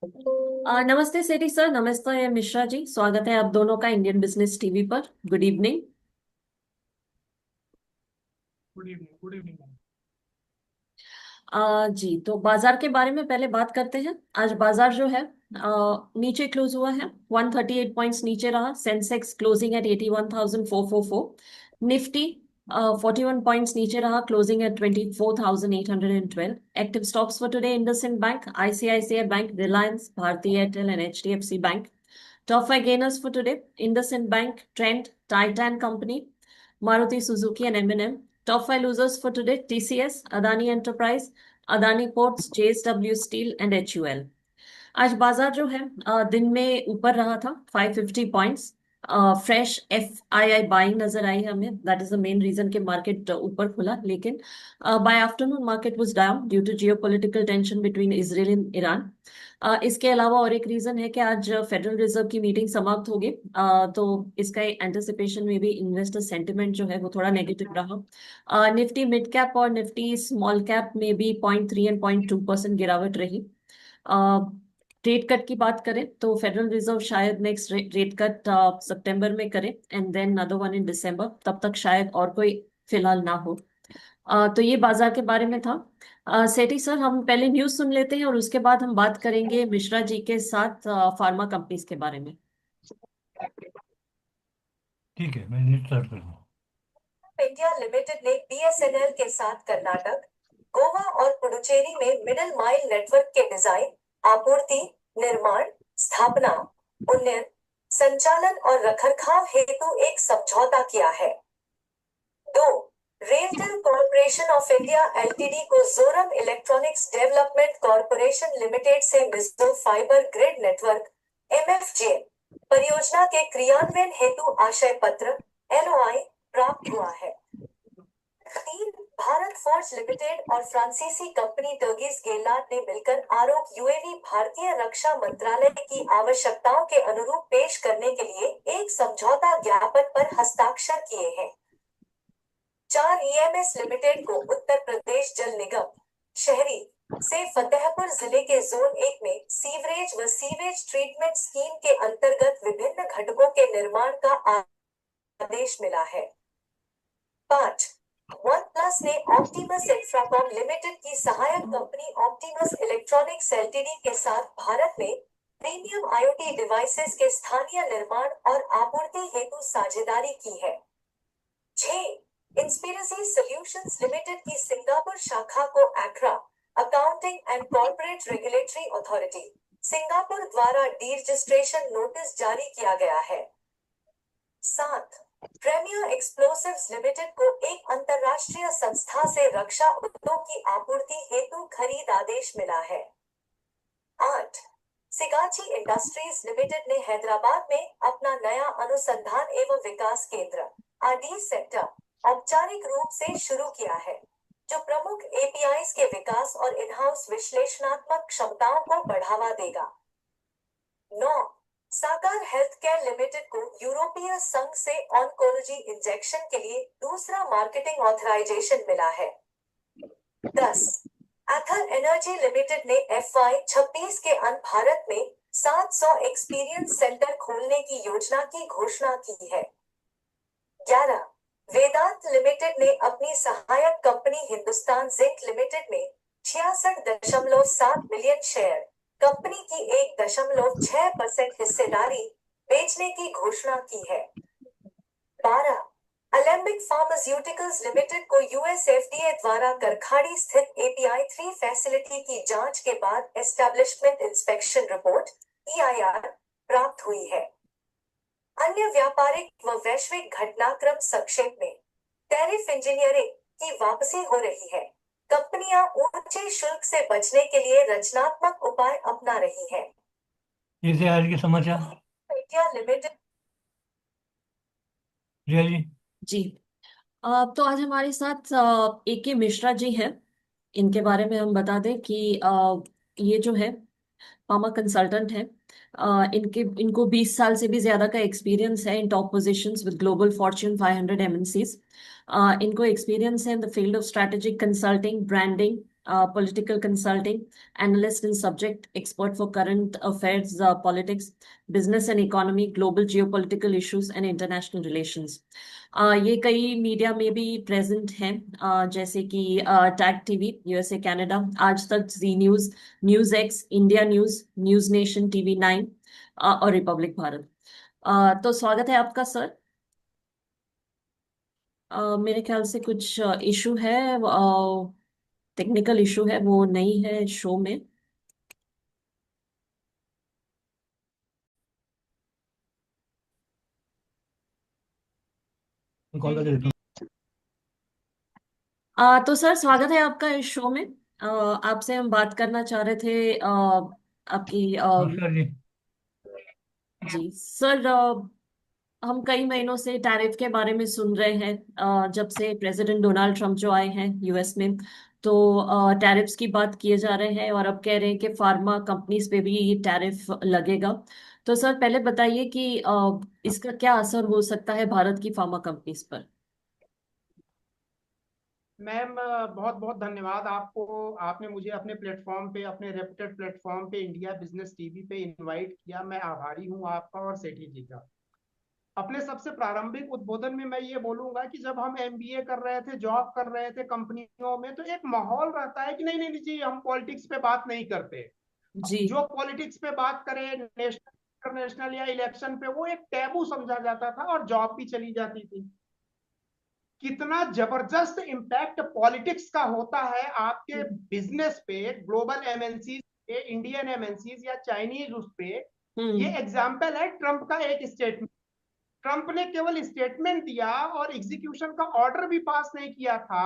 नमस्ते सेठी सर। नमस्ते मिश्रा जी। स्वागत है आप दोनों का इंडियन बिजनेस टीवी पर। Good evening. Good evening, good evening. जी, तो बाजार के बारे में पहले बात करते हैं। आज बाजार जो है नीचे क्लोज हुआ है। 138 पॉइंट्स नीचे रहा। Sensex closing at 81,444। Nifty 41 points नीचे रहा, closing at 24,812। Active stocks for today: IndusInd bank, ICICI bank, Reliance, Bharti Airtel and HDFC bank. Top five gainers for today: IndusInd Bank, Trent, Titan Company, Maruti Suzuki, and M&M. Top five losers for today: TCS, Adani Enterprise, Adani Ports, JSW Steel, and HUL. आज बाजार जो है दिन में ऊपर रहा था 550 points. Fresh F I I buying नजर आई हमें। That is the main reason कि मार्केट ऊपर खुला, लेकिन by afternoon market was down due to geopolitical tension between Israel and Iran. इसके अलावा और एक रीजन है कि आज फेडरल रिजर्व की मीटिंग समाप्त होगी, तो इसका एंटिसिपेशन में भी इन्वेस्टर सेंटिमेंट जो है वो थोड़ा नेगेटिव रहा। निफ्टी मिड कैप और निफ्टी स्मॉल कैप में भी 0.3 एंड 0.2% गिरावट रही। रेट कट की बात करें तो फेडरल रिजर्व शायद नेक्स्ट रेट कट सितंबर में करे and then other one in दिसंबर। तब तक शायद और कोई फिलहाल ना हो। तो ये बाजार के बारे में था। सेठी सर, हम पहले न्यूज सुन लेते हैं और उसके बाद हम बात करेंगे मिश्रा जी के साथ फार्मा कंपनीज के बारे में। ठीक है, मैं न्यूज स्टार्ट कर दूँ। इंडिया लिमिटेड ने बीएसएनएल के साथ कर्नाटक, गोवा और पुडुचेरी में मिडिल माइल नेटवर्क के डिजाइन, आपूर्ति, निर्माण, स्थापना, उन्नयन, संचालन और रखरखाव हेतु एक समझौता किया है। 2. RailTel Corporation of India LTD को Zoram Electronics Development Corporation Limited से Mizo fibre grid network MFJ परियोजना के क्रियान्वयन हेतु आशय पत्र एलओआई प्राप्त हुआ है। 3. भारत फोर्ज लिमिटेड और फ्रांसीसी कंपनी टर्गिस गेलार्ड ने मिलकर आरोप यूएवी भारतीय रक्षा मंत्रालय की आवश्यकताओं के अनुरूप पेश करने के लिए एक समझौता ज्ञापन पर हस्ताक्षर किए हैं। 4. ईएमएस लिमिटेड को उत्तर प्रदेश जल निगम शहरी से फतेहपुर जिले के जोन 1 में सीवरेज व सीवेज ट्रीटमेंट स्कीम के अंतर्गत विभिन्न घटकों के निर्माण का आदेश मिला है। 5. वन प्लस ने ऑप्टिमस इंफ्राकॉम लिमिटेड की सहायक कंपनी ऑप्टिमस इलेक्ट्रॉनिक्स एलटीडी के साथ भारत में प्रीमियम आईओटी डिवाइसेस के स्थानीय निर्माण और आपूर्ति हेतु साझेदारी की है। 6. इंस्पिरेसी सॉल्यूशंस लिमिटेड की सिंगापुर शाखा को ACRA Accounting and Corporate Regulatory Authority Singapore द्वारा डीरजिस्ट्रेशन नोटिस जारी किया गया है। 7. प्रेमियर एक्सप्लोसिव्स लिमिटेड को एक अंतरराष्ट्रीय संस्था से रक्षा उद्योग की आपूर्ति हेतु खरीद आदेश मिला है। 8. सिगाची इंडस्ट्रीज लिमिटेड ने हैदराबाद में अपना नया अनुसंधान एवं विकास केंद्र आरडी सेंटर औपचारिक रूप से शुरू किया है, जो प्रमुख एपीआईज के विकास और इन-हाउस विश्लेषणात्मक क्षमताओं को बढ़ावा देगा। 9. साकार हेल्थकेयर लिमिटेड को यूरोपीय संघ से ऑन्कोलॉजी इंजेक्शन के लिए दूसरा मार्केटिंग ऑथराइजेशन मिला है। 10. एथर एनर्जी लिमिटेड ने FY26 के अंत भारत में 700 एक्सपीरियंस सेंटर खोलने की योजना की घोषणा की है। 11. वेदांत लिमिटेड ने अपनी सहायक कंपनी हिंदुस्तान जिंक लिमिटेड में 66.7 मिलियन शेयर कंपनी की 1.6% हिस्सेदारी बेचने की घोषणा की है। 12. अलेम्बिक फार्मास्यूटिकल्स लिमिटेड को यूएस एफडीए द्वारा करखाड़ी स्थित एपीआई 3 फैसिलिटी की जांच के बाद एस्टैब्लिशमेंट इंस्पेक्शन रिपोर्ट EIR प्राप्त हुई है। अन्य व्यापारिक व वैश्विक घटनाक्रम संक्षेप में: टैरिफ इंजीनियरिंग की वापसी हो रही है। कंपनियां ऊंचे शुल्क से बचने के लिए रचनात्मक उपाय अपना रही हैं। ये थे आज के समाचार। India limited. रिया जी। जी, तो आज हमारे साथ AK मिश्रा जी हैं। इनके बारे में हम बता दें कि ये जो है फार्मा कंसल्टेंट है। इनको 20 साल से भी ज्यादा का एक्सपीरियंस है in top positions with global Fortune 500 MNCs। इनको एक्सपीरियंस है in the field of strategic consulting, branding, political consulting, analyst in subject, expert for current affairs, politics, business and economy, global geopolitical issues and international relations. ये कई media में भी present हैं, जैसे कि tag TV, USA Canada, Aaj Tak, Zee News, News X, India News, News Nation, TV9 और Republic Bharat. तो स्वागत है आपका सर। मेरे ख्याल से कुछ इशू है, टेक्निकल इशू है, वो नहीं है शो में। कॉल करके देखो। तो सर स्वागत है आपका इस शो में। आपसे हम बात करना चाह रहे थे, आपकी नमस्कार जी। जी सर, हम कई महीनों से टैरिफ के बारे में सुन रहे हैं, जब से प्रेसिडेंट डोनाल्ड ट्रंप जो आए हैं यूएस में। तो टैरिफ्स की बात किए जा रहे हैं और अब कह रहे हैं कि फार्मा कंपनीज पे भी ये टैरिफ लगेगा। तो सर पहले बताइए कि इसका क्या असर हो सकता है भारत की फार्मा कंपनीज पर। मैम, बहुत बहुत धन्यवाद आपको। आपने मुझे अपने प्लेटफॉर्म पे, अपने रेपुटेड प्लेटफॉर्म पे, इंडिया बिजनेस टीवी पे इनवाइट किया। मैं आभारी हूँ आपका और सेठी जी का। अपने सबसे प्रारंभिक उद्बोधन में मैं ये बोलूंगा कि जब हम एमबीए कर रहे थे, जॉब कर रहे थे कंपनियों में, तो एक माहौल रहता है कि नहीं नहीं जी, हम पॉलिटिक्स पे बात नहीं करते। जी। जो पॉलिटिक्स पे बात करे, नेशनल इंटरनेशनल या इलेक्शन पे, वो एक टैबू समझा जाता था और जॉब भी चली जाती थी। कितना जबरदस्त इम्पैक्ट पॉलिटिक्स का होता है आपके बिजनेस पे, ग्लोबल एमएनसीज पे, इंडियन एमएनसीज या चाइनीज उस पे। ये हम्म। एग्जाम्पल है ट्रंप का एक स्टेटमेंट। ट्रंप ने केवल स्टेटमेंट दिया और एग्जीक्यूशन का ऑर्डर भी पास नहीं किया था।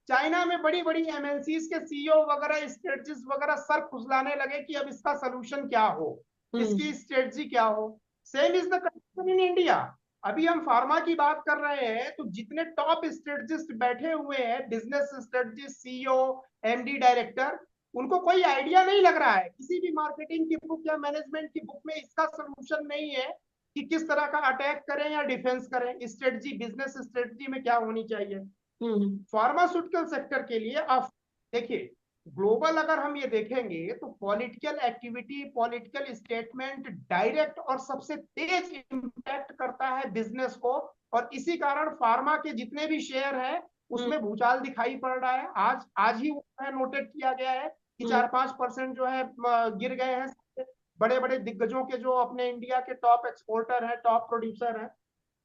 चाइना में बड़ी बड़ी एमएनसीज के सीईओ वगैरह, स्ट्रेटजिस्ट वगैरह सर खुजलाने लगे कि अब इसका सोल्यूशन क्या हो, हम्म। इसकी स्ट्रेटजी क्या हो। Same is the condition in India. अभी हम फार्मा की बात कर रहे हैं तो जितने टॉप स्ट्रेटजिस्ट बैठे हुए हैं, business strategist, CEO, MD, director, उनको कोई आइडिया नहीं लग रहा है। किसी भी मार्केटिंग की बुक या मैनेजमेंट की बुक में इसका सोल्यूशन नहीं है कि किस तरह का अटैक करें या डिफेंस करें। स्ट्रेटजी, बिजनेस स्ट्रेटजी में क्या होनी चाहिए हम्म। फार्मास्यूटिकल सेक्टर के लिए। आप देखिए, ग्लोबल अगर हम ये देखेंगे तो political activity, political statement direct और सबसे तेज इंपैक्ट करता है बिजनेस को। और इसी कारण फार्मा के जितने भी शेयर हैं उसमें भूचाल दिखाई पड़ रहा है। आज आज ही वो नोटेड किया गया है कि 4-5% जो है गिर गए हैं बड़े बड़े दिग्गजों के, जो अपने इंडिया के टॉप एक्सपोर्टर हैं, टॉप प्रोड्यूसर हैं।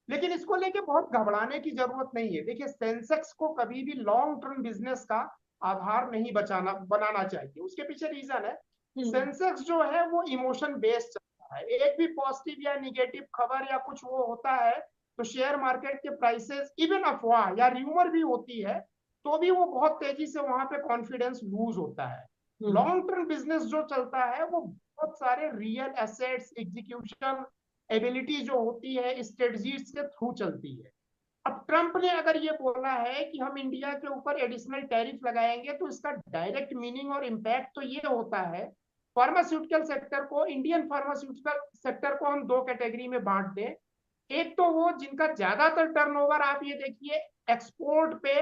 लेकिन इसको लेके बहुत घबराने की जरूरत नहीं है। देखिए, सेंसेक्स को कभी भी लॉन्ग टर्म बिजनेस का आधार नहीं बनाना चाहिए। उसके पीछे रीजन है, सेंसेक्स जो है वो इमोशन बेस्ड चलता है। एक भी पॉजिटिव या निगेटिव खबर या कुछ वो होता है तो शेयर मार्केट के प्राइसेस, इवन अफवाह या र्यूमर भी होती है तो भी वो बहुत तेजी से वहां पे कॉन्फिडेंस लूज होता है। लॉन्ग टर्म बिजनेस जो चलता है वो बहुत सारे रियल एसेट्स, एग्जीक्यूशन एबिलिटी जो होती है, स्ट्रेटजीज के थ्रू चलती है। अब ट्रंप ने अगर ये बोला है कि हम इंडिया के ऊपर एडिशनल टैरिफ लगाएंगे तो इसका डायरेक्ट मीनिंग और इम्पैक्ट तो ये होता है, फार्मास्यूटिकल सेक्टर को, इंडियन फार्मास्यूटिकल सेक्टर को हम दो कैटेगरी में बांट दें। एक तो वो जिनका ज्यादातर टर्नओवर आप ये देखिए एक्सपोर्ट पे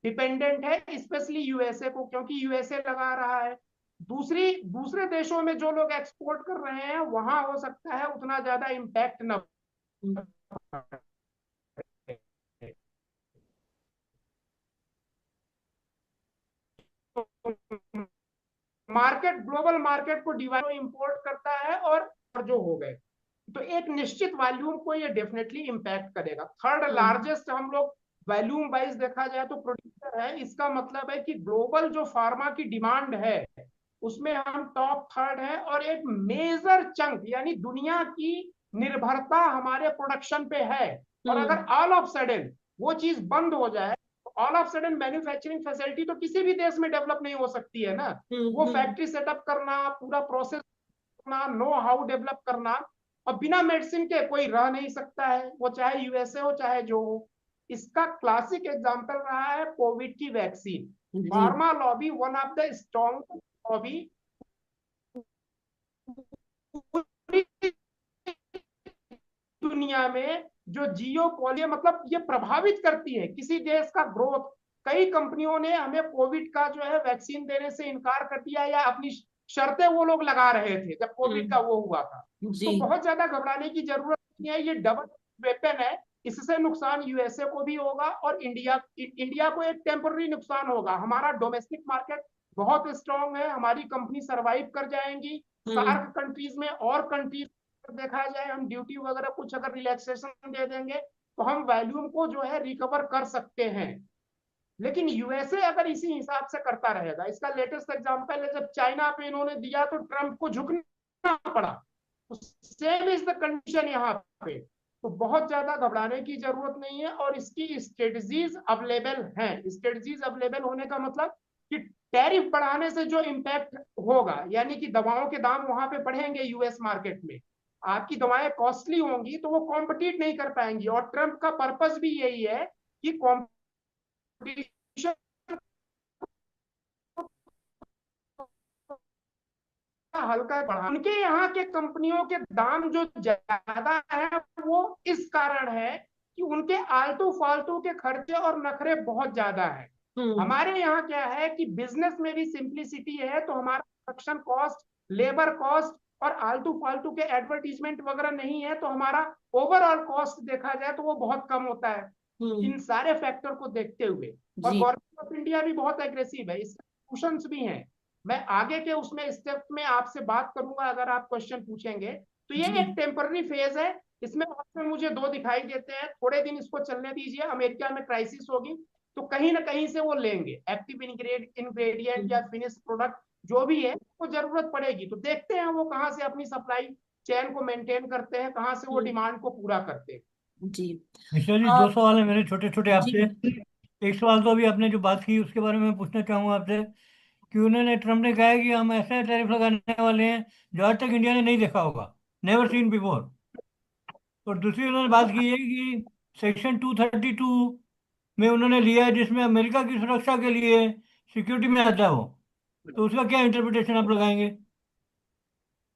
डिपेंडेंट है, स्पेशली यूएसए को, क्योंकि यूएसए लगा रहा है। दूसरे देशों में जो लोग एक्सपोर्ट कर रहे हैं वहां हो सकता है उतना ज्यादा इम्पैक्ट न मार्केट, ग्लोबल मार्केट को डिवाइड इंपोर्ट करता है और जो हो गए तो एक निश्चित वॉल्यूम को ये डेफिनेटली इंपैक्ट करेगा। थर्ड लार्जेस्ट हम लोग वॉल्यूम वाइज देखा जाए तो प्रोड्यूसर है। इसका मतलब है कि ग्लोबल जो फार्मा की डिमांड है उसमें हम टॉप थर्ड है और एक मेजर चंक यानी दुनिया की निर्भरता हमारे प्रोडक्शन पे है। और अगर ऑल ऑफ सडन वो चीज बंद हो जाए तो all of sudden manufacturing facility तो किसी भी देश में डेवलप नहीं हो सकती है ना। वो फैक्ट्री सेटअप करना, पूरा प्रोसेस करना, नो हाउ डेवलप करना, और बिना मेडिसिन के कोई रह नहीं सकता है, वो चाहे यूएसए हो चाहे जो हो। इसका क्लासिक एग्जांपल रहा है कोविड की vaccine. Pharma lobby one of the strong lobby दुनिया में, जो जियो पॉलियो मतलब ये प्रभावित करती है किसी देश का ग्रोथ, कई कंपनियों ने हमें कोविड का जो है वैक्सीन देने से इनकार कर दिया, या अपनी शर्तें वो लोग लगा रहे थे जब कोविड का वो हुआ था। जी। तो बहुत ज्यादा घबराने की जरूरत नहीं है, ये डबल वेपन है। इससे नुकसान यूएसए को भी होगा और इंडिया को एक टेम्पररी नुकसान होगा। हमारा डोमेस्टिक मार्केट बहुत स्ट्रांग है, हमारी कंपनी सरवाइव कर जाएंगी। सार्क कंट्रीज में और कंट्रीज देखा जाए, हम ड्यूटी वगैरह कुछ अगर रिलैक्सेशन दे देंगे तो हम वॉल्यूम को जो है रिकवर कर सकते हैं। लेकिन यूएसए अगर इसी हिसाब से करता रहेगा, इसका लेटेस्ट एग्जांपल है जब चाइना पे इन्होंने दिया तो ट्रंप को झुकना पड़ा। तो सेम इज द कंडीशन यहाँ पे। तो बहुत ज्यादा घबराने की जरूरत नहीं है, और इसकी स्ट्रेटजीज अवेलेबल हैं। स्ट्रेटजीज अवेलेबल होने का मतलब कि टैरिफ बढ़ाने से जो इम्पैक्ट होगा, यानी कि दवाओं के दाम वहां पे बढ़ेंगे यूएस मार्केट में, आपकी दवाएं कॉस्टली होंगी तो वो कॉम्पिटिट नहीं कर पाएंगी। और ट्रंप का पर्पस भी यही है कि कंपटीशन हल्का बढ़ा। उनके यहाँ के कंपनियों के दाम जो ज्यादा है वो इस कारण है कि उनके आलतू फालतू के खर्चे और नखरे बहुत ज्यादा है। हमारे यहाँ क्या है कि बिजनेस में भी सिंप्लिसिटी है, तो हमारा प्रोडक्शन कॉस्ट, लेबर कॉस्ट और आलतू फालतू के एडवर्टीजमेंट वगैरह नहीं है, तो हमारा ओवरऑल कॉस्ट देखा जाए तो वो बहुत कम होता है। इन सारे फैक्टर को देखते हुए, और जी। गवर्नमेंट ऑफ इंडिया भी बहुत एग्रेसिव है, इसके सॉल्यूशंस भी हैं। मैं आगे के उसमें स्टेप में आपसे बात करूंगा अगर आप क्वेश्चन पूछेंगे। तो ये जी। एक टेम्पररी फेज है, इसमें ऑप्शन मुझे दो दिखाई देते हैं। थोड़े दिन इसको चलने दीजिए, अमेरिका में क्राइसिस होगी तो कहीं ना कहीं से वो लेंगे एक्टिव इंग्रेडिएंट या फिनिश प्रोडक्ट जो भी है, वो जरूरत पड़ेगी। तो देखते हैं वो कहाँ से अपनी सप्लाई चेन को मेंटेन करते हैं, कहाँ से वो डिमांड को पूरा करते हैं। जी। मिश्रा जी, आ, दो सवाल है मेरे छोटे छोटे जी। आपसे। एक सवाल तो अभी आपने जो बात की उसके बारे में पूछना चाहूंगा आपसे कि उन्होंने, ट्रम्प ने कहा है कि हम ऐसे टैरिफ लगाने वाले हैं जो आज तक इंडिया ने नहीं देखा होगा, नेवर सीन बिफोर। और दूसरी उन्होंने बात की है कि सेक्शन 232 में उन्होंने लिया है जिसमें अमेरिका की सुरक्षा के लिए सिक्योरिटी में आता है वो, तो उसका क्या इंटरप्रिटेशन आप लगाएंगे?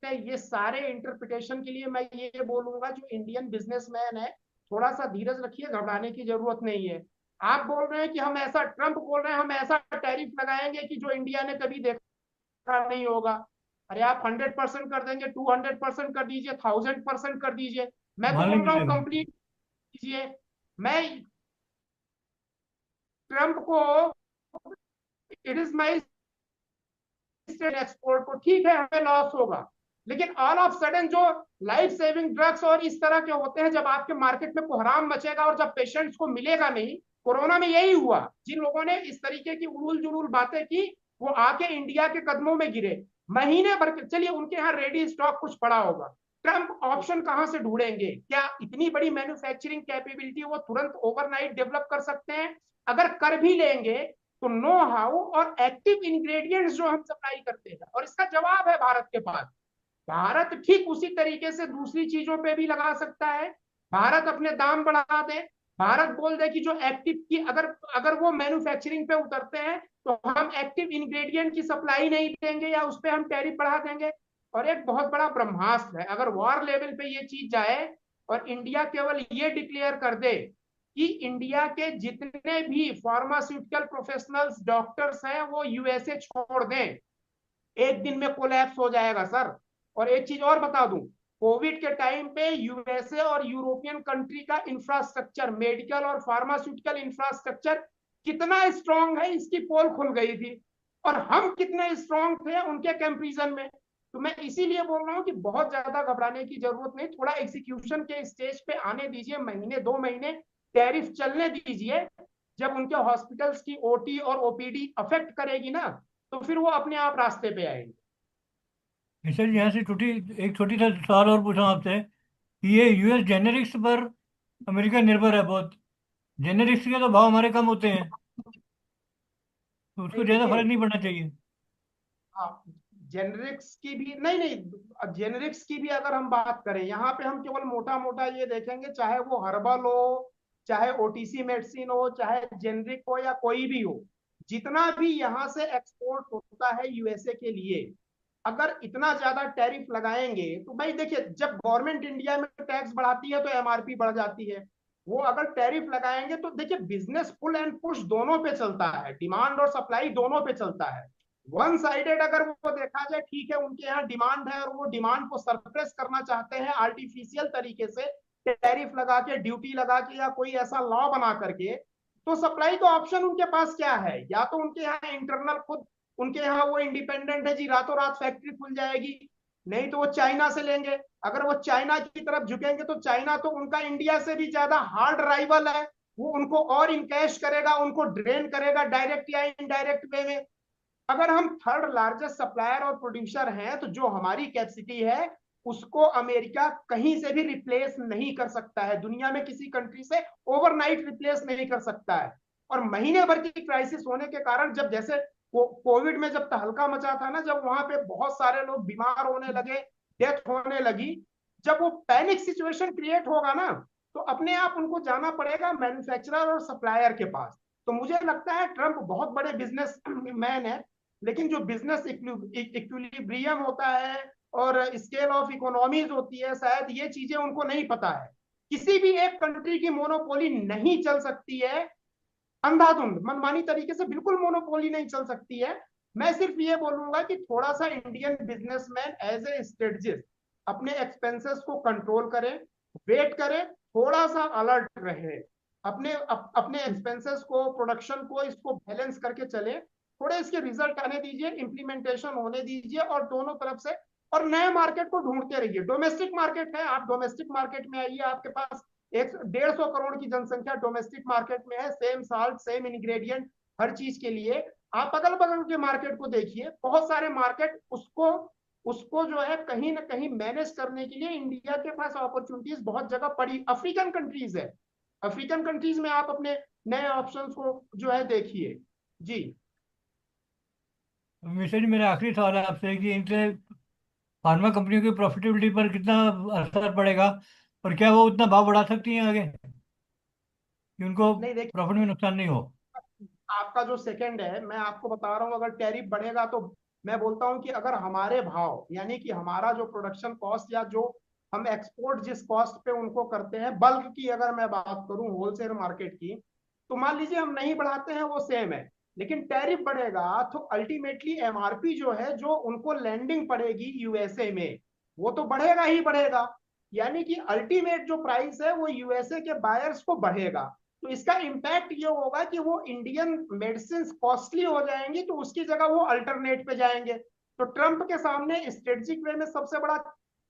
ये सारे इंटरप्रिटेशन के लिए मैं ये बोलूंगा, जो इंडियन बिजनेसमैन है थोड़ा सा धीरज रखिए, घबराने की जरूरत नहीं है। आप बोल रहे हैं कि हम ऐसा, ट्रंप बोल रहे हैं हम ऐसा टैरिफ लगाएंगे कि जो इंडिया ने कभी देखा नहीं होगा। अरे आप 100% कर देंगे, 200% कर दीजिए, 1000% कर दीजिए, मैं तो संभालने बोल रहा हूँ मिलेगा। कंप्लीट कीजिए। मैं ट्रंप को, इट इज माई एक्सपोर्ट को, ठीक है हमें लॉस होगा, लेकिन ऑल ऑफ सडन जो लाइफ सेविंग ड्रग्स और इस तरह के होते हैं, जब आपके मार्केट में कोहराम मचेगा और जब पेशेंट्स को मिलेगा नहीं, कोरोना में यही हुआ। जिन लोगों ने इस तरीके की उलूल जुलूल बातें की वो आके इंडिया के कदमों में गिरे। महीने भर के, चलिए उनके यहाँ रेडी स्टॉक कुछ पड़ा होगा, ट्रंप ऑप्शन कहां से ढूंढेंगे? क्या इतनी बड़ी मैन्युफैक्चरिंग कैपेबिलिटी वो तुरंत ओवरनाइट डेवलप कर सकते हैं? अगर कर भी लेंगे तो नो हाउ और एक्टिव इंग्रेडिएंट्स जो हम सप्लाई करते हैं, और इसका जवाब है भारत के पास। भारत ठीक उसी तरीके से दूसरी चीजों पे भी लगा सकता है। भारत अपने दाम बढ़ा दे, भारत बोल दे कि जो एक्टिव की, अगर अगर वो मैन्युफैक्चरिंग पे उतरते हैं तो हम एक्टिव इंग्रेडिएंट की सप्लाई नहीं देंगे या उस पर हम टैरिफ बढ़ा देंगे। और एक बहुत बड़ा ब्रह्मास्त्र है, अगर वॉर लेवल पे ये चीज जाए और इंडिया केवल ये डिक्लेयर कर दे कि इंडिया के जितने भी फार्मास्यूटिकल प्रोफेशनल्स, डॉक्टर्स हैं, वो यूएसए छोड़ दें, एक दिन में कोलैप्स हो जाएगा सर। और एक चीज और बता दूं, कोविड के टाइम पे यूएसए और यूरोपियन कंट्री का इंफ्रास्ट्रक्चर, मेडिकल और फार्मास्यूटिकल इंफ्रास्ट्रक्चर कितना स्ट्रांग है इसकी पोल खुल गई थी, और हम कितने स्ट्रांग थे उनके कंपैरिजन में। तो मैं इसीलिए बोल रहा हूँ कि बहुत ज्यादा घबराने की जरूरत नहीं, थोड़ा एग्जीक्यूशन के स्टेज पे आने दीजिए, महीने 2 महीने टैरिफ चलने दीजिए। जब उनके हॉस्पिटल्स की ओटी और ओपीडी अफेक्ट करेगी ना, तो फिर वो अपने आप रास्ते पे आएंगे। मिश्रा जी, यहाँ से एक छोटी सा सवाल और पूछा आपसे कि ये यूएस जेनेरिक्स पर अमेरिका निर्भर है बहुत। जेनेरिक्स के तो भाव हमारे कम होते हैं, तो उसको नहीं ज़्यादा देखिए, फर्क नहीं पड़ना चाहिए। हाँ, जेनरिक्स की भी नहीं, नहीं जेनरिक्स की भी अगर हम बात करें, यहाँ पे हम केवल मोटा मोटा ये देखेंगे, चाहे वो हर्बल हो, चाहे ओटीसी मेडिसिन हो, चाहे जेनरिक हो या कोई भी हो, जितना भी यहाँ से एक्सपोर्ट होता है यूएसए के लिए, अगर इतना ज्यादा टैरिफ लगाएंगे तो भाई देखिए, जब गवर्नमेंट इंडिया में टैक्स बढ़ाती है तो एमआरपी बढ़ जाती है। वो अगर टैरिफ लगाएंगे तो देखिए बिजनेस पुल एंड पुश दोनों पे चलता है, डिमांड और सप्लाई दोनों पे चलता है। वन साइडेड अगर वो देखा जाए, ठीक है उनके यहाँ डिमांड है और वो डिमांड को सरप्रेस करना चाहते हैं आर्टिफिशियल तरीके से, टैरिफ लगा के, ड्यूटी लगा के, या कोई ऐसा लॉ बना करके, तो सप्लाई का ऑप्शन उनके पास क्या है? या तो उनके यहाँ इंटरनल खुद उनके यहाँ वो इंडिपेंडेंट है जी, रातों रात फैक्ट्री खुल जाएगी, नहीं तो वो चाइना से लेंगे। अगर वो चाइना की तरफ झुकेंगे तो चाइना तो उनका इंडिया से भी ज्यादा हार्ड राइवल है, वो उनको और इनकैश करेगा, उनको ड्रेन करेगा डायरेक्ट या इनडायरेक्ट वे में। अगर हम थर्ड लार्जेस्ट सप्लायर और प्रोड्यूसर हैं तो जो हमारी कैपेसिटी है उसको अमेरिका कहीं से भी रिप्लेस नहीं कर सकता है, दुनिया में किसी कंट्री से ओवरनाइट रिप्लेस नहीं कर सकता है। और महीने भर की क्राइसिस होने के कारण, जब जैसे कोविड में जब तहलका मचा था ना, जब वहां पे बहुत सारे लोग बीमार होने लगे, डेथ होने लगी, जब वो पैनिक सिचुएशन क्रिएट होगा ना, तो अपने आप उनको जाना पड़ेगा मैन्युफैक्चरर और सप्लायर के पास। तो मुझे लगता है ट्रंप बहुत बड़े बिजनेस मैन है, लेकिन जो बिजनेस इक्विलिब्रियम होता है और स्केल ऑफ इकोनॉमीज होती है, शायद ये चीजें उनको नहीं पता है। किसी भी एक कंट्री की मोनोपोली नहीं चल सकती है अंधाधुंध मनमानी तरीके से, बिल्कुल मोनोपोली नहीं चल सकती है। मैं सिर्फ ये बोलूंगा कि थोड़ा सा Indian businessman as a strategist अपने एक्सपेंसेस को कंट्रोल करें, वेट करें, थोड़ा सा अलर्ट रहे, अपने एक्सपेंसेस को, प्रोडक्शन को, इसको बैलेंस करके चले, थोड़े इसके रिजल्ट आने दीजिए, इंप्लीमेंटेशन होने दीजिए, और दोनों तरफ से और नए मार्केट को ढूंढते रहिए। डोमेस्टिक मार्केट है, आप डोमेस्टिक मार्केट में आइए, आपके पास 150 करोड़ की जनसंख्या डोमेस्टिक मार्केट में है, सेम साल्ट, सेम इंग्रेडिएंट, हर चीज के लिए। आप अगल बगल के मार्केट को देखिए, बहुत सारे मार्केट, उसको उसको जो है कहीं ना कहीं मैनेज करने के लिए इंडिया के पास अपॉर्चुनिटीज बहुत जगह पड़ी। अफ्रीकन कंट्रीज है, अफ्रीकन कंट्रीज में आप अपने नए ऑप्शंस को जो है देखिए। जी मिश्रा जी, मेरा आखिरी सवाल है आपसे कि इनसे फार्मा कंपनियों की प्रॉफिटेबिलिटी पर कितना असर पड़ेगा, और क्या वो उतना भाव बढ़ा सकती हैं आगे कि उनको नहीं, देखिए प्रॉफिट में नुकसान नहीं हो? आपका जो सेकंड है, मैं आपको बता रहा हूँ, अगर टैरिफ बढ़ेगा तो मैं बोलता हूँ कि अगर हमारे भाव, यानी कि हमारा जो प्रोडक्शन कॉस्ट या जो हम एक्सपोर्ट जिस कॉस्ट पे उनको करते हैं, बल्क की अगर मैं बात करूं, होलसेल मार्केट की, तो मान लीजिए हम नहीं बढ़ाते हैं, वो सेम है, लेकिन टैरिफ बढ़ेगा तो अल्टीमेटली एमआरपी जो है, जो उनको लैंडिंग पड़ेगी यूएसए में, वो तो बढ़ेगा ही बढ़ेगा। यानी कि अल्टीमेट जो प्राइस है वो यूएसए के बायर्स को बढ़ेगा। तो इसका इम्पैक्ट ये होगा कि वो इंडियन मेडिसिन कॉस्टली हो जाएंगी, तो उसकी जगह वो अल्टरनेट पे जाएंगे। तो ट्रंप के सामने स्ट्रेटेजिक वे में सबसे बड़ा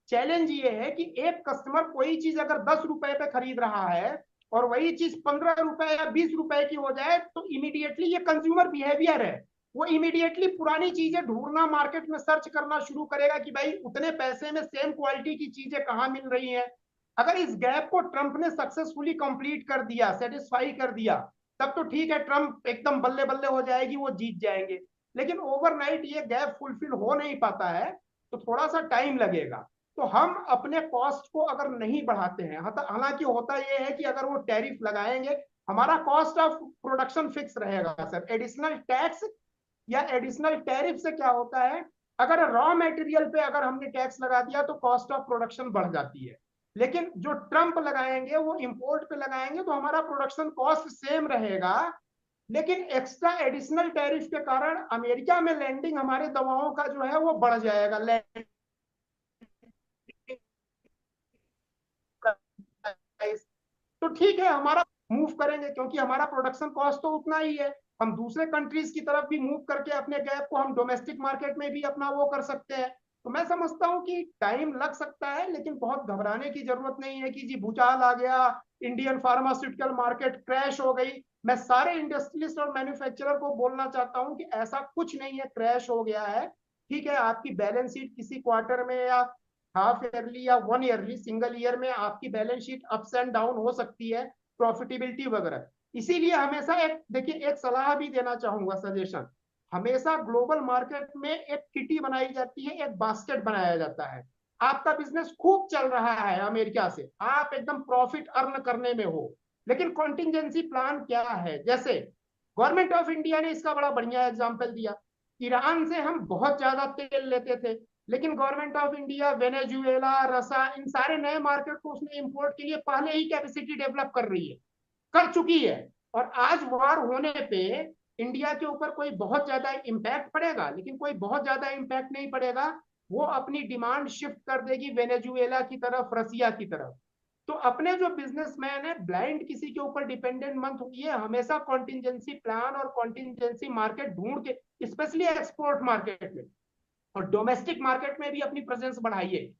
चैलेंज ये है कि एक कस्टमर कोई चीज अगर 10 रुपए पे खरीद रहा है और वही चीज 15 रुपए या 20 रुपए की हो जाए, तो इमीडिएटली ये कंज्यूमर बिहेवियर है, वो इमीडिएटली पुरानी चीजें ढूंढना, मार्केट में सर्च करना शुरू करेगा कि भाई उतने पैसे में सेम क्वालिटी की चीजें कहाँ मिल रही हैं। अगर इस गैप को ट्रंप ने सक्सेसफुली कंप्लीट कर दिया, सेटिस्फाई कर दिया, तब तो ठीक है, ट्रंप एकदम बल्ले बल्ले हो जाएगी, वो जीत जाएंगे। लेकिन ओवरनाइट ये गैप फुलफिल हो नहीं पाता है, तो थोड़ा सा टाइम लगेगा। तो हम अपने कॉस्ट को अगर नहीं बढ़ाते हैं, हालांकि होता यह है कि अगर वो टैरिफ लगाएंगे, हमारा कॉस्ट ऑफ प्रोडक्शन फिक्स रहेगा सर। एडिशनल टैक्स या एडिशनल टैरिफ से क्या होता है, अगर रॉ मटेरियल पे अगर हमने टैक्स लगा दिया तो कॉस्ट ऑफ प्रोडक्शन बढ़ जाती है। लेकिन जो ट्रंप लगाएंगे वो इंपोर्ट पे लगाएंगे, तो हमारा प्रोडक्शन कॉस्ट सेम रहेगा, लेकिन एक्स्ट्रा एडिशनल टैरिफ के कारण अमेरिका में लैंडिंग हमारे दवाओं का जो है वो बढ़ जाएगा, लैंडिंग। तो ठीक है, हमारा मूव करेंगे, क्योंकि हमारा प्रोडक्शन कॉस्ट तो उतना ही है, हम दूसरे कंट्रीज की तरफ भी मूव करके अपने गैप को हम डोमेस्टिक मार्केट में भी अपना वो कर सकते हैं। तो मैं समझता हूँ कि टाइम लग सकता है, लेकिन बहुत घबराने की जरूरत नहीं है कि जी भूचाल आ गया, इंडियन फार्मास्यूटिकल मार्केट क्रैश हो गई। मैं सारे इंडस्ट्रियलिस्ट और मैन्युफैक्चरर को बोलना चाहता हूँ कि ऐसा कुछ नहीं है, क्रैश हो गया है। ठीक है, आपकी बैलेंस शीट किसी क्वार्टर में या हाफ ईयरली या वन ईयरली, सिंगल ईयर में आपकी balance sheet ups and down हो सकती है, प्रॉफिटेबिलिटी वगैरह। इसीलिए हमेशा एक देखिए, एक सलाह भी देना चाहूंगा, सजेशन, हमेशा ग्लोबल मार्केट में एक किटी बनाई जाती है, एक बास्केट बनाया जाता है। आपका बिजनेस खूब चल रहा है अमेरिका से, आप एकदम प्रॉफिट अर्न करने में हो, लेकिन कॉन्टिजेंसी प्लान क्या है? जैसे गवर्नमेंट ऑफ इंडिया ने इसका बड़ा बढ़िया एग्जाम्पल दिया। ईरान से हम बहुत ज्यादा तेल लेते थे, लेकिन गवर्नमेंट ऑफ इंडिया वेनेजुएला, रसा, इन सारे नए मार्केट को उसने इंपोर्ट के लिए पहले ही कैपेसिटी डेवलप कर रही है, कर चुकी है। और आज वार होने पे इंडिया के ऊपर कोई बहुत ज्यादा इम्पैक्ट पड़ेगा, लेकिन कोई बहुत ज्यादा इम्पैक्ट नहीं पड़ेगा। वो अपनी डिमांड शिफ्ट कर देगी वेनेजुएला की तरफ, रसिया की तरफ। तो अपने जो बिजनेसमैन है, ब्लाइंड किसी के ऊपर डिपेंडेंट मत होइए, हमेशा कॉन्टिजेंसी प्लान और कॉन्टिजेंसी मार्केट ढूंढ के, स्पेशली एक्सपोर्ट मार्केट में और डोमेस्टिक मार्केट में भी अपनी प्रेजेंस बढ़ाइए,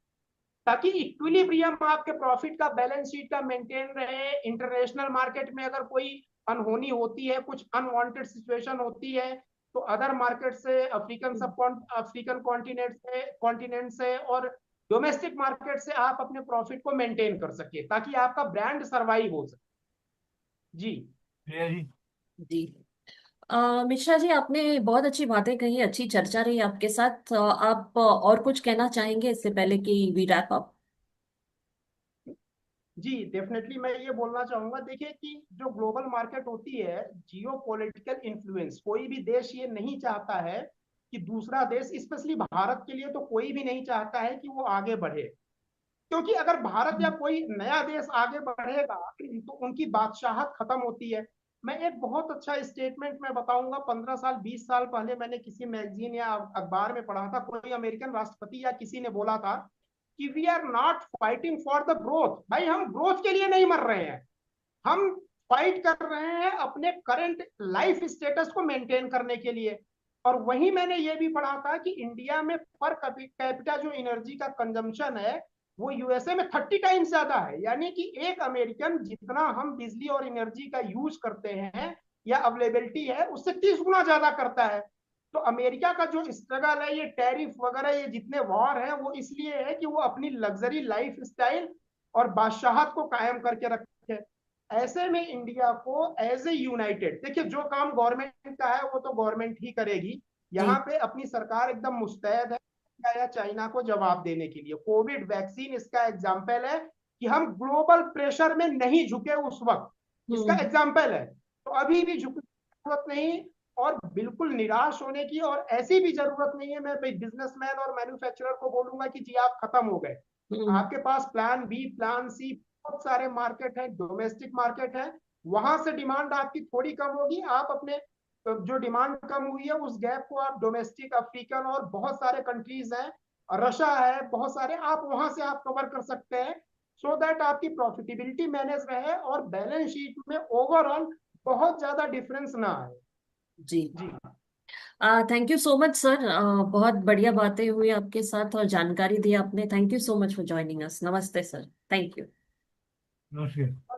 ताकि इक्विलिब्रियम आपके प्रॉफिट का, बैलेंस शीट का मेंटेन रहे। इंटरनेशनल मार्केट में अगर कोई अनहोनी होती है, कुछ अनवांटेड सिचुएशन होती है, तो अदर मार्केट से, अफ्रीकन कॉन्टिनेंट से और डोमेस्टिक मार्केट से आप अपने प्रॉफिट को मेंटेन कर सके, ताकि आपका ब्रांड सरवाइव हो सके। जी प्रिया जी। जी। मिश्रा जी, आपने बहुत अच्छी बातें कही, अच्छी चर्चा रही आपके साथ। आप और कुछ कहना चाहेंगे इससे पहले कि वी रैप अप? जी, डेफिनेटली मैं ये बोलना चाहूंगा, देखिए कि जो ग्लोबल मार्केट होती है, जियो पॉलिटिकल इन्फ्लुएंस, कोई भी देश ये नहीं चाहता है कि दूसरा देश, स्पेशली भारत के लिए तो कोई भी नहीं चाहता है कि वो आगे बढ़े। क्योंकि अगर भारत या कोई नया देश आगे बढ़ेगा तो उनकी बादशाहत खत्म होती है। मैं एक बहुत अच्छा स्टेटमेंट मैं बताऊंगा, 15 साल 20 साल पहले मैंने किसी मैगजीन या अखबार में पढ़ा था, कोई अमेरिकन राष्ट्रपति या किसी ने बोला था कि we are not fighting for the growth. भाई, हम ग्रोथ के लिए नहीं मर रहे हैं, हम फाइट कर रहे हैं अपने करंट लाइफ स्टेटस को मेंटेन करने के लिए। और वहीं मैंने ये भी पढ़ा था कि इंडिया में पर कैपिटा जो एनर्जी का कंजम्पशन है, वो यूएसए में 30 टाइम्स ज्यादा है। यानी कि एक अमेरिकन जितना हम बिजली और एनर्जी का यूज करते हैं या अवेलेबिलिटी है, उससे 30 गुना ज्यादा करता है। तो अमेरिका का जो स्ट्रगल है, ये टैरिफ वगैरह, ये जितने वॉर है, वो इसलिए है कि वो अपनी लग्जरी लाइफ स्टाइल और बादशाहत को कायम करके रखे। ऐसे में इंडिया को एज ए यूनाइटेड, देखिए जो काम गवर्नमेंट का है वो तो गवर्नमेंट ही करेगी। यहाँ जी। पे अपनी सरकार एकदम मुस्तैद है या चाइना को जवाब देने के लिए। कोविड वैक्सीन इसका एग्जाम्पल है कि हम ग्लोबल प्रेशर में नहीं झुके उस वक्त, इसका हम्म। एग्जाम्पल है। तो अभी भी झुकने की जरूरत नहीं और बिल्कुल निराश होने की, और ऐसी भी जरूरत नहीं है। मैं बिजनेसमैन और मैन्युफैक्चरर को बोलूंगा कि जी आप खत्म हो गए, हम्म। आपके पास प्लान बी, प्लान सी, बहुत सारे मार्केट है, डोमेस्टिक मार्केट है, वहां से डिमांड आपकी थोड़ी कम होगी। आप अपने जो डिमांड कम हुई है उस गैप को आप डोमेस्टिक, अफ्रीकन और बहुत सारे कंट्रीज हैं, रशिया है, बहुत सारे, आप वहां से आप कवर कर सकते हैं, सो दैट आपकी प्रॉफिटेबिलिटी मैनेज रहे और बैलेंस शीट में ओवरऑल बहुत ज्यादा डिफरेंस ना आए। जी। जी thank you so much sir. बहुत बढ़िया बातें हुई आपके साथ और जानकारी दी आपने। Thank you so much for joining us. नमस्ते सर। Thank you. नमस्कार।